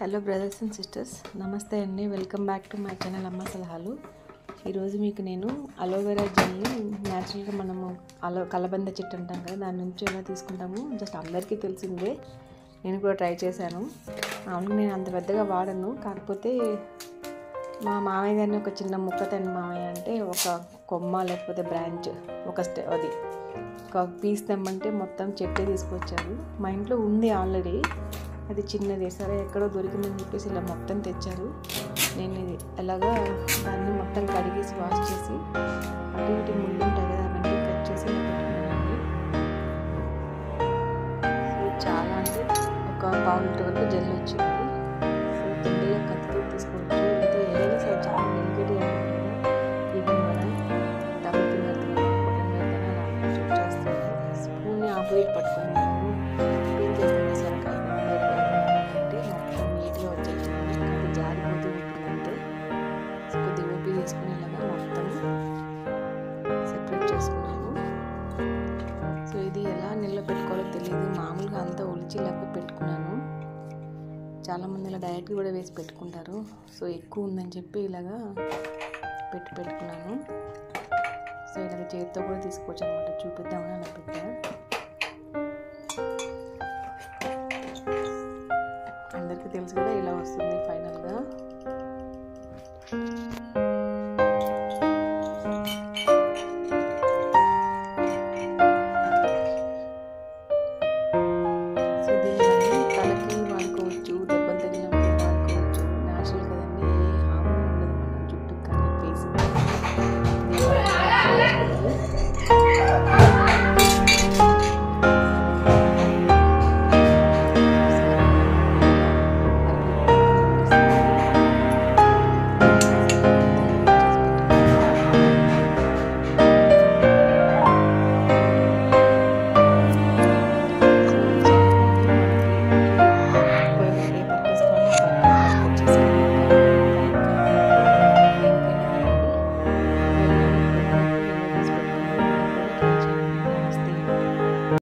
Hello brothers and sisters, నమస్తే అండి. Welcome back to my channel అమ్మ సలహాలు. ఈరోజు మీకు నేను అలోవెరా జెల్ని న్యాచురల్గా మనము కలబంద చెట్టు అంటాం కదా, దాని నుంచి ఎలా తీసుకుంటాము జస్ట్ అందరికీ తెలిసిందే. నేను కూడా ట్రై చేశాను. మామూలుగా నేను అంత పెద్దగా వాడను, కాకపోతే మా మామయ్య గారిని ఒక చిన్న ముక్క తన మామయ్య అంటే ఒక కొమ్మ లేకపోతే బ్రాంచ్ అది ఒక పీస్ తెమ్మంటే మొత్తం చెట్టే తీసుకొచ్చారు. మా ఇంట్లో ఉంది ఆల్రెడీ, అది చిన్నది, సరే ఎక్కడో దొరికిందని చెప్పేసి ఇలా మొత్తం తెచ్చారు. నేను ఇది ఎలాగా దాన్ని మొత్తం కడిగేసి వాష్ చేసి అటు ఇటు ముళ్ళు ఉంటాయి కదా అవన్నీ కట్ చేసి పెట్టుకున్నానండి. సో చాలా అంటే ఒక పావు లీటర్ వరకు జెల్ వచ్చింది. సో తిండిలో కత్తితో తీసుకోవచ్చు, ఇది ఏదైనా సరే చాలా డెలికేట్గా ఉంటుంది. ఈవెన్ మనం డబుల్ ఫింగర్ చేస్తాను. స్పూన్ని ఆపోజిట్ పట్టుకొని క్లీన్ చేస్తాను. సరకాయ నీట్గా వచ్చేస్తుంది, అది జారిపోతూ ఉంటుందంటే కొద్దిగా ఓపి తీసుకుని ఇలాగా మొత్తం సెపరేట్ చేసుకున్నాను. సో ఇది ఎలా నిల్వ పెట్టుకోవాలో తెలియదు, మామూలుగా అంతా ఒలిచిలాగా పెట్టుకున్నాను. చాలామంది ఇలా డైరెక్ట్గా కూడా వేసి పెట్టుకుంటారు. సో ఎక్కువ ఉందని చెప్పి ఇలాగా పెట్టుకున్నాను. సో ఇలాగ చేతితో కూడా తీసుకోవచ్చు అనమాట, చూపిద్దామని అలా పెట్టాను. అందరికీ తెలుసు కదా ఇలా వస్తుంది ఫైనల్.